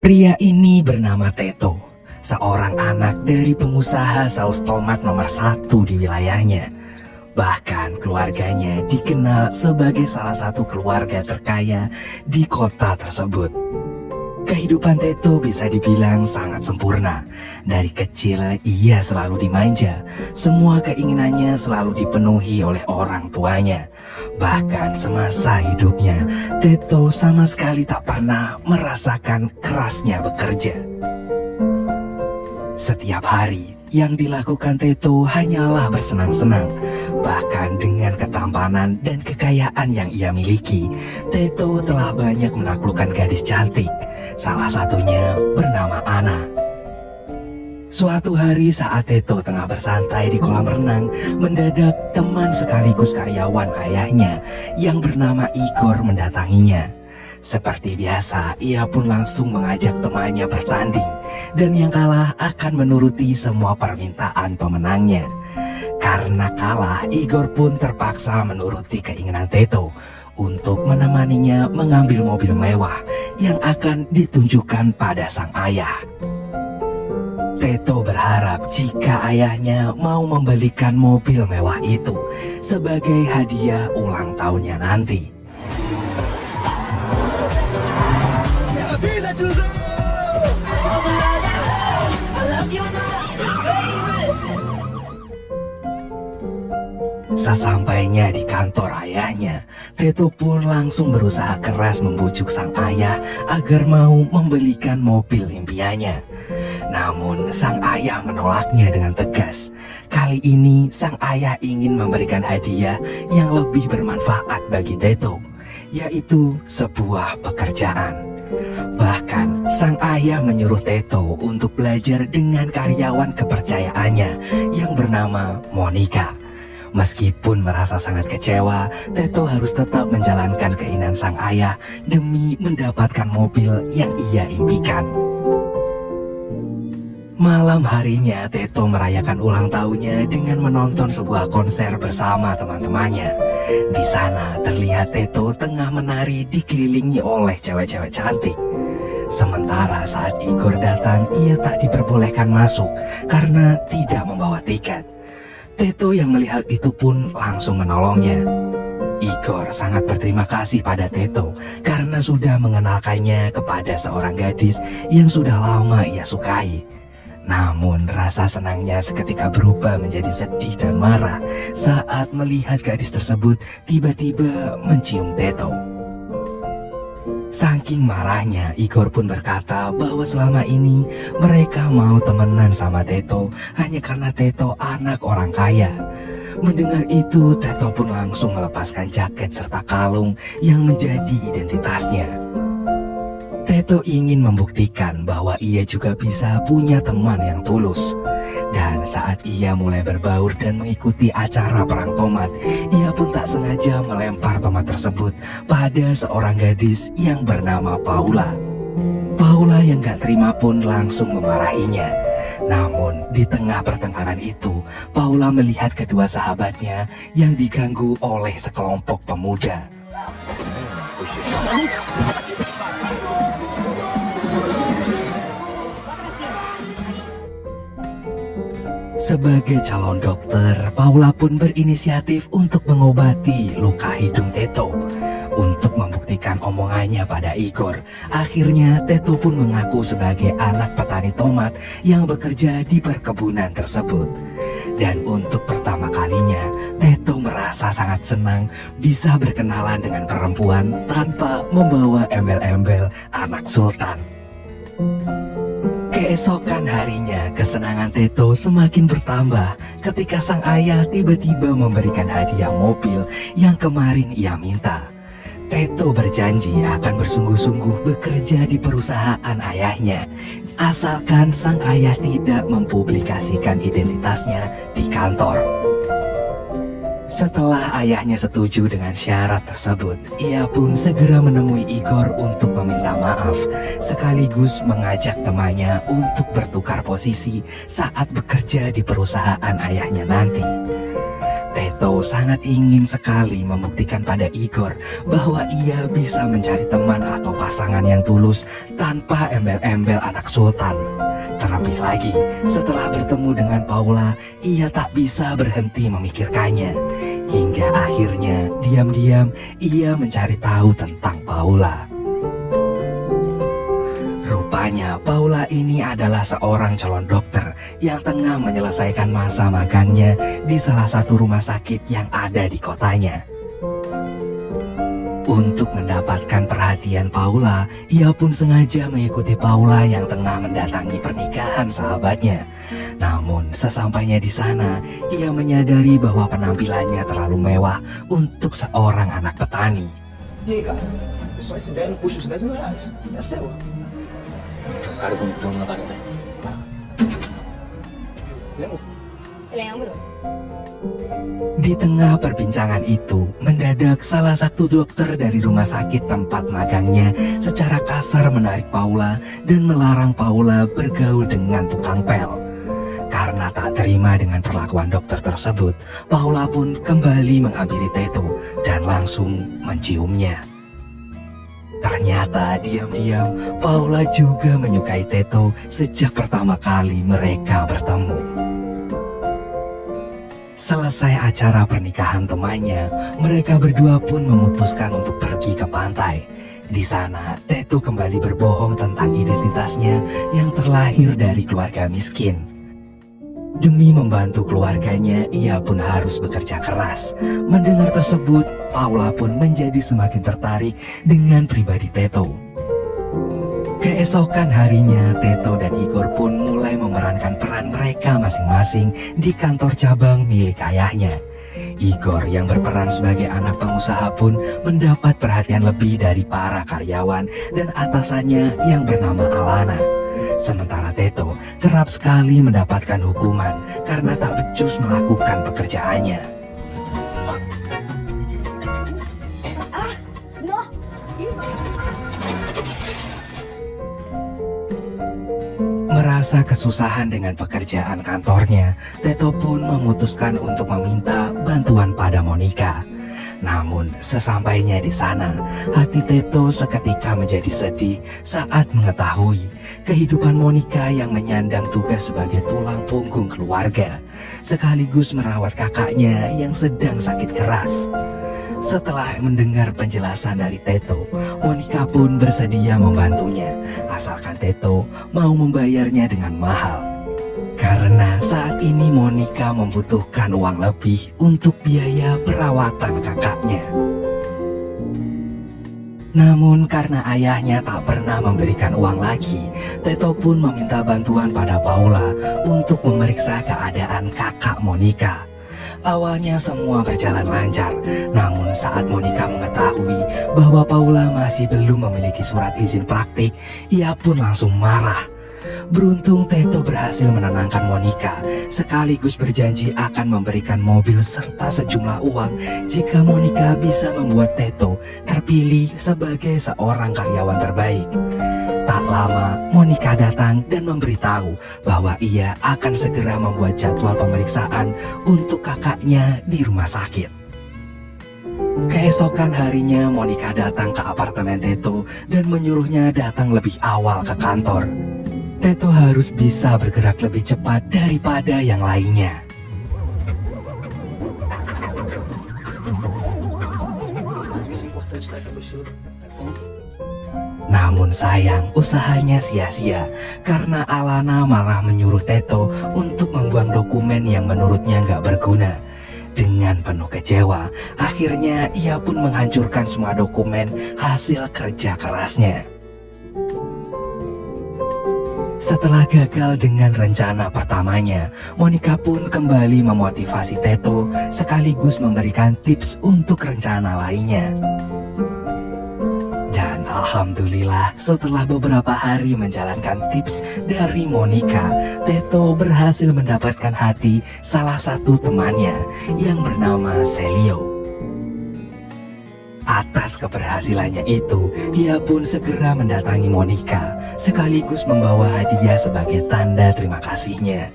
Pria ini bernama Teto, seorang anak dari pengusaha saus tomat nomor satu di wilayahnya. Bahkan keluarganya dikenal sebagai salah satu keluarga terkaya di kota tersebut. Kehidupan Teto bisa dibilang sangat sempurna. Dari kecil ia selalu dimanja. Semua keinginannya selalu dipenuhi oleh orang tuanya. Bahkan semasa hidupnya, Teto sama sekali tak pernah merasakan kerasnya bekerja. Setiap hari yang dilakukan Teto hanyalah bersenang-senang. Bahkan dengan ketampanan dan kekayaan yang ia miliki, Teto telah banyak menaklukkan gadis cantik. Salah satunya bernama Ana. Suatu hari saat Teto tengah bersantai di kolam renang, mendadak teman sekaligus karyawan ayahnya yang bernama Igor mendatanginya. Seperti biasa, ia pun langsung mengajak temannya bertanding, dan yang kalah akan menuruti semua permintaan pemenangnya. Karena kalah, Igor pun terpaksa menuruti keinginan Teto untuk menemaninya mengambil mobil mewah yang akan ditunjukkan pada sang ayah. Teto berharap jika ayahnya mau membelikan mobil mewah itu sebagai hadiah ulang tahunnya nanti. Sesampainya di kantor ayahnya, Teto pun langsung berusaha keras membujuk sang ayah agar mau membelikan mobil impiannya. Namun sang ayah menolaknya dengan tegas. Kali ini sang ayah ingin memberikan hadiah yang lebih bermanfaat bagi Teto, yaitu sebuah pekerjaan. Bahkan sang ayah menyuruh Teto untuk belajar dengan karyawan kepercayaannya yang bernama Monica. Meskipun merasa sangat kecewa, Teto harus tetap menjalankan keinginan sang ayah demi mendapatkan mobil yang ia impikan. Malam harinya, Teto merayakan ulang tahunnya dengan menonton sebuah konser bersama teman-temannya. Di sana terlihat Teto tengah menari dikelilingi oleh cewek-cewek cantik. Sementara saat Igor datang, ia tak diperbolehkan masuk karena tidak membawa tiket. Teto yang melihat itu pun langsung menolongnya. Igor sangat berterima kasih pada Teto karena sudah mengenalkannya kepada seorang gadis yang sudah lama ia sukai. Namun rasa senangnya seketika berubah menjadi sedih dan marah saat melihat gadis tersebut tiba-tiba mencium Teto. Saking marahnya, Igor pun berkata bahwa selama ini mereka mau temenan sama Teto hanya karena Teto anak orang kaya. Mendengar itu, Teto pun langsung melepaskan jaket serta kalung yang menjadi identitasnya. Teto ingin membuktikan bahwa ia juga bisa punya teman yang tulus. Dan saat ia mulai berbaur dan mengikuti acara perang tomat, ia pun tak sengaja melempar tomat tersebut pada seorang gadis yang bernama Paula. Paula yang gak terima pun langsung memarahinya. Namun di tengah pertengkaran itu, Paula melihat kedua sahabatnya yang diganggu oleh sekelompok pemuda. Sebagai calon dokter, Paula pun berinisiatif untuk mengobati luka hidung Teto. Untuk membuktikan omongannya pada Igor, akhirnya Teto pun mengaku sebagai anak petani tomat yang bekerja di perkebunan tersebut. Dan untuk pertama kalinya, Teto merasa sangat senang bisa berkenalan dengan perempuan tanpa membawa embel-embel anak sultan. Keesokan harinya, kesenangan Teto semakin bertambah ketika sang ayah tiba-tiba memberikan hadiah mobil yang kemarin ia minta. Teto berjanji akan bersungguh-sungguh bekerja di perusahaan ayahnya, asalkan sang ayah tidak mempublikasikan identitasnya di kantor. Setelah ayahnya setuju dengan syarat tersebut, ia pun segera menemui Igor untuk meminta maaf, sekaligus mengajak temannya untuk bertukar posisi saat bekerja di perusahaan ayahnya nanti. Teto sangat ingin sekali membuktikan pada Igor bahwa ia bisa mencari teman atau pasangan yang tulus tanpa embel-embel anak sultan. Terlebih lagi, setelah bertemu dengan Paula, ia tak bisa berhenti memikirkannya. Hingga akhirnya, diam-diam ia mencari tahu tentang Paula. Rupanya Paula ini adalah seorang calon dokter yang tengah menyelesaikan masa magangnya di salah satu rumah sakit yang ada di kotanya. Untuk mendapatkan perhatian Paula, ia pun sengaja mengikuti Paula yang tengah mendatangi pernikahan sahabatnya. Namun sesampainya di sana, ia menyadari bahwa penampilannya terlalu mewah untuk seorang anak petani. E aí, cara? Pessoal, essa ideia não puxa os 10 mil reais. É seu. Cara, vamos na varanda. Lembra? Lembro. Di tengah perbincangan itu, mendadak salah satu dokter dari rumah sakit tempat magangnya secara kasar menarik Paula dan melarang Paula bergaul dengan tukang pel. Karena tak terima dengan perlakuan dokter tersebut, Paula pun kembali menghampiri Teto dan langsung menciumnya. Ternyata diam-diam Paula juga menyukai Teto sejak pertama kali mereka bertemu. Selesai acara pernikahan temannya, mereka berdua pun memutuskan untuk pergi ke pantai. Di sana, Teto kembali berbohong tentang identitasnya yang terlahir dari keluarga miskin. Demi membantu keluarganya, ia pun harus bekerja keras. Mendengar tersebut, Paula pun menjadi semakin tertarik dengan pribadi Teto. Keesokan harinya, Teto dan Igor pun mulai memerankan peran mereka masing-masing di kantor cabang milik ayahnya. Igor yang berperan sebagai anak pengusaha pun mendapat perhatian lebih dari para karyawan dan atasannya yang bernama Alana. Sementara Teto kerap sekali mendapatkan hukuman karena tak becus melakukan pekerjaannya. No. Merasa kesusahan dengan pekerjaan kantornya, Teto pun memutuskan untuk meminta bantuan pada Monica. Namun sesampainya di sana, hati Teto seketika menjadi sedih saat mengetahui kehidupan Monica yang menyandang tugas sebagai tulang punggung keluarga, sekaligus merawat kakaknya yang sedang sakit keras. Setelah mendengar penjelasan dari Teto, Monica pun bersedia membantunya, asalkan Teto mau membayarnya dengan mahal. Karena saat ini Monica membutuhkan uang lebih untuk biaya perawatan kakaknya. Namun karena ayahnya tak pernah memberikan uang lagi, Teto pun meminta bantuan pada Paula untuk memeriksa keadaan kakak Monica. Awalnya semua berjalan lancar, namun saat Monica mengetahui bahwa Paula masih belum memiliki surat izin praktik, ia pun langsung marah. Beruntung Teto berhasil menenangkan Monica, sekaligus berjanji akan memberikan mobil serta sejumlah uang jika Monica bisa membuat Teto terpilih sebagai seorang karyawan terbaik. Tak lama, Monica datang dan memberitahu bahwa ia akan segera membuat jadwal pemeriksaan untuk kakaknya di rumah sakit. Keesokan harinya, Monica datang ke apartemen Teto dan menyuruhnya datang lebih awal ke kantor. Teto harus bisa bergerak lebih cepat daripada yang lainnya. Namun sayang, usahanya sia-sia karena Alana malah menyuruh Teto untuk membuang dokumen yang menurutnya nggak berguna. Dengan penuh kecewa, akhirnya ia pun menghancurkan semua dokumen hasil kerja kerasnya. Setelah gagal dengan rencana pertamanya, Monica pun kembali memotivasi Teto sekaligus memberikan tips untuk rencana lainnya. Dan alhamdulillah, setelah beberapa hari menjalankan tips dari Monica, Teto berhasil mendapatkan hati salah satu temannya yang bernama Celio. Atas keberhasilannya itu, ia pun segera mendatangi Monica sekaligus membawa hadiah sebagai tanda terima kasihnya.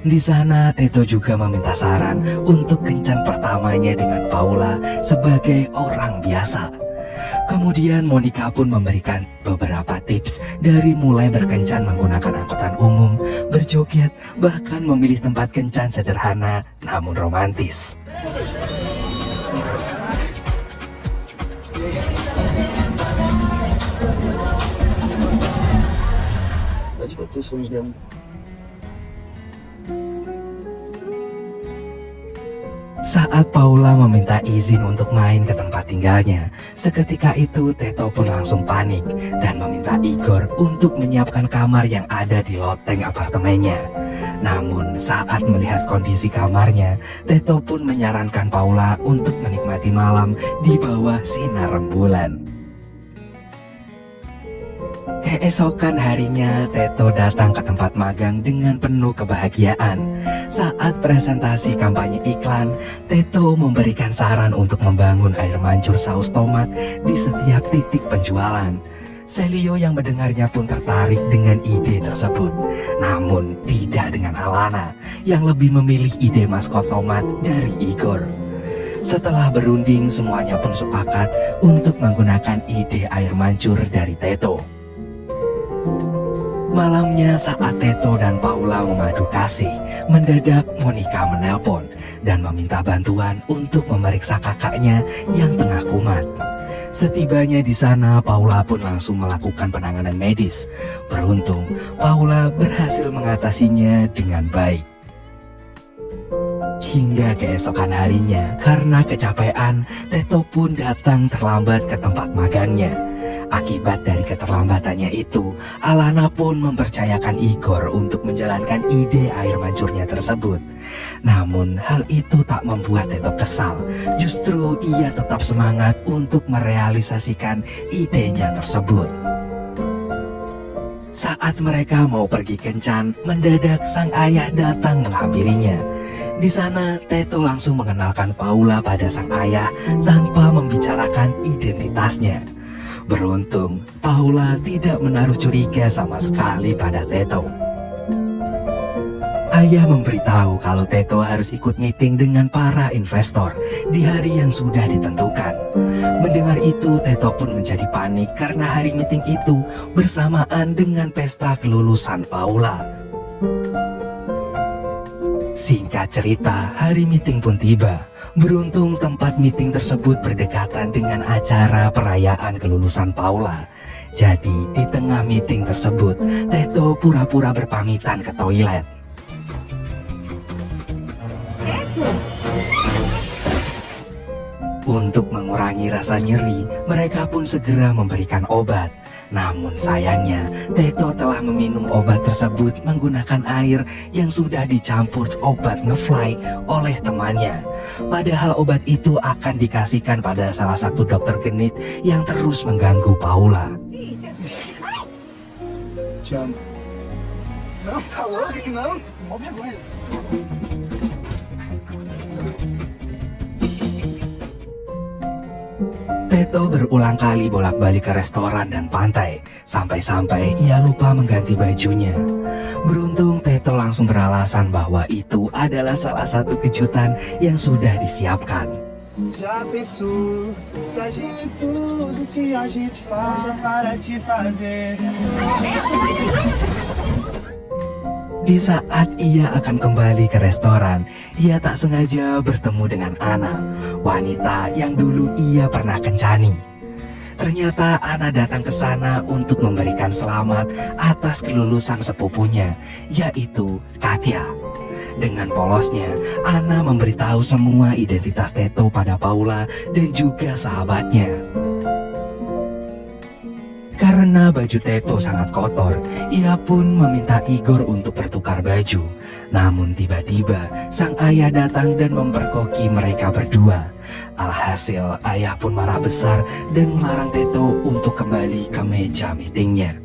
Di sana Teto juga meminta saran untuk kencan pertamanya dengan Paula sebagai orang biasa. Kemudian Monica pun memberikan beberapa tips dari mulai berkencan menggunakan angkutan umum, berjoget, bahkan memilih tempat kencan sederhana namun romantis. Pode bater os sonhos dela. Saat Paula meminta izin untuk main ke tempat tinggalnya, seketika itu Teto pun langsung panik dan meminta Igor untuk menyiapkan kamar yang ada di loteng apartemennya. Namun saat melihat kondisi kamarnya, Teto pun menyarankan Paula untuk menikmati malam di bawah sinar rembulan. Keesokan harinya, Teto datang ke tempat magang dengan penuh kebahagiaan. Saat presentasi kampanye iklan, Teto memberikan saran untuk membangun air mancur saus tomat di setiap titik penjualan. Celio yang mendengarnya pun tertarik dengan ide tersebut. Namun tidak dengan Alana yang lebih memilih ide maskot tomat dari Igor. Setelah berunding, semuanya pun sepakat untuk menggunakan ide air mancur dari Teto. Malamnya saat Teto dan Paula memadu kasih, mendadak Monica menelpon dan meminta bantuan untuk memeriksa kakaknya yang tengah kumat. Setibanya di sana, Paula pun langsung melakukan penanganan medis. Beruntung, Paula berhasil mengatasinya dengan baik. Hingga keesokan harinya, karena kecapean, Teto pun datang terlambat ke tempat magangnya. Akibat dari keterlambatannya itu, Alana pun mempercayakan Igor untuk menjalankan ide air mancurnya tersebut. Namun hal itu tak membuat Teto kesal. Justru ia tetap semangat untuk merealisasikan idenya tersebut. Saat mereka mau pergi kencan, mendadak sang ayah datang menghampirinya. Di sana, Teto langsung mengenalkan Paula pada sang ayah tanpa membicarakan identitasnya. Beruntung, Paula tidak menaruh curiga sama sekali pada Teto. Ayah memberitahu kalau Teto harus ikut meeting dengan para investor di hari yang sudah ditentukan. Mendengar itu, Teto pun menjadi panik karena hari meeting itu bersamaan dengan pesta kelulusan Paula. Singkat cerita, hari meeting pun tiba. Beruntung tempat meeting tersebut berdekatan dengan acara perayaan kelulusan Paula. Jadi di tengah meeting tersebut, Teto pura-pura berpamitan ke toilet. Untuk mengurangi rasa nyeri, mereka pun segera memberikan obat. Namun sayangnya, Teto telah meminum obat tersebut menggunakan air yang sudah dicampur obat ngefly oleh temannya. Padahal obat itu akan dikasihkan pada salah satu dokter genit yang terus mengganggu Paula. Te amo. Não, tá louco que não? Mó vergonha. Teto berulang kali bolak-balik ke restoran dan pantai, sampai-sampai ia lupa mengganti bajunya. Beruntung Teto langsung beralasan bahwa itu adalah salah satu kejutan yang sudah disiapkan. Já pensou se a gente tudo que a gente faz já para te fazer? Di saat ia akan kembali ke restoran, ia tak sengaja bertemu dengan Ana, wanita yang dulu ia pernah kencani. Ternyata Ana datang ke sana untuk memberikan selamat atas kelulusan sepupunya, yaitu Katya. Dengan polosnya, Ana memberitahu semua identitas Teto pada Paula dan juga sahabatnya. Karena baju Teto sangat kotor, ia pun meminta Igor untuk bertukar baju. Namun tiba-tiba sang ayah datang dan memperkoki mereka berdua. Alhasil ayah pun marah besar dan melarang Teto untuk kembali ke meja meetingnya.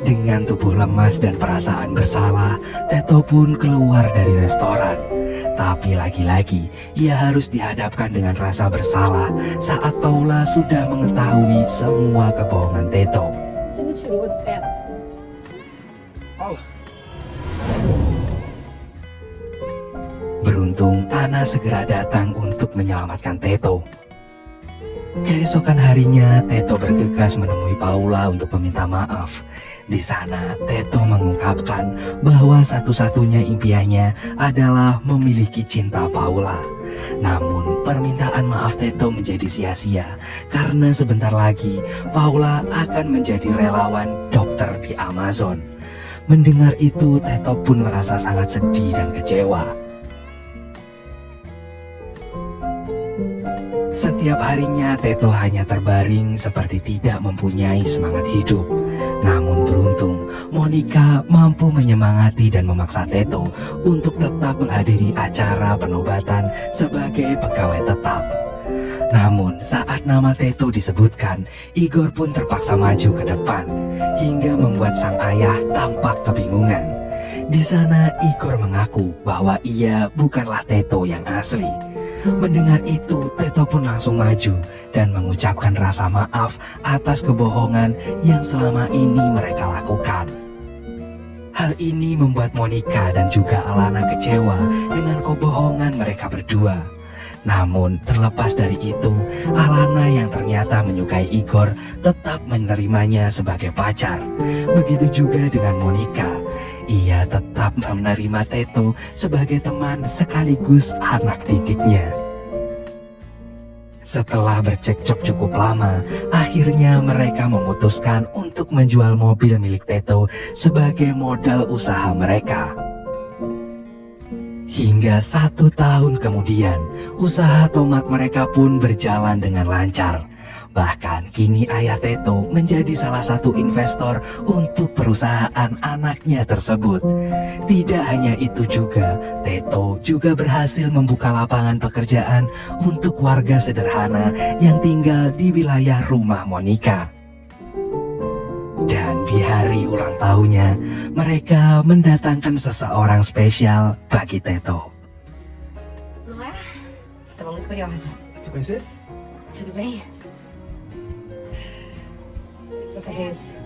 Dengan tubuh lemas dan perasaan bersalah, Teto pun keluar dari restoran. Tapi lagi-lagi, ia harus dihadapkan dengan rasa bersalah saat Paula sudah mengetahui semua kebohongan Teto. Você me tirou as pedras. Paula. beruntung, Ana segera datang untuk menyelamatkan Teto. Keesokan harinya, Teto bergegas menemui Paula untuk meminta maaf. Di sana, Teto mengungkapkan bahwa satu-satunya impiannya adalah memiliki cinta Paula. Namun, permintaan maaf Teto menjadi sia-sia karena sebentar lagi Paula akan menjadi relawan dokter di Amazon. Mendengar itu, Teto pun merasa sangat sedih dan kecewa. Setiap harinya Teto hanya terbaring seperti tidak mempunyai semangat hidup. Namun beruntung, Monica mampu menyemangati dan memaksa Teto untuk tetap menghadiri acara penobatan sebagai pegawai tetap. Namun saat nama Teto disebutkan, Igor pun terpaksa maju ke depan hingga membuat sang ayah tampak kebingungan. Di sana Igor mengaku bahwa ia bukanlah Teto yang asli. Mendengar itu, Teto pun langsung maju dan mengucapkan rasa maaf atas kebohongan yang selama ini mereka lakukan. Hal ini membuat Monica dan juga Alana kecewa dengan kebohongan mereka berdua. Namun terlepas dari itu, Alana yang ternyata menyukai Igor tetap menerimanya sebagai pacar. Begitu juga dengan Monica. Ia tetap menerima Teto sebagai teman sekaligus anak didiknya. Setelah bercekcok cukup lama, akhirnya mereka memutuskan untuk menjual mobil milik Teto sebagai modal usaha mereka. Hingga 1 tahun kemudian, usaha tomat mereka pun berjalan dengan lancar. Bahkan kini ayah Teto menjadi salah satu investor untuk perusahaan anaknya tersebut. Tidak hanya itu juga, Teto juga berhasil membuka lapangan pekerjaan untuk warga sederhana yang tinggal di wilayah rumah Monica. Dan di hari ulang tahunnya, mereka mendatangkan seseorang spesial bagi Teto. Não é? Tava muito curiosa. Quer conhecer? Tudo bem? Vou fazer isso.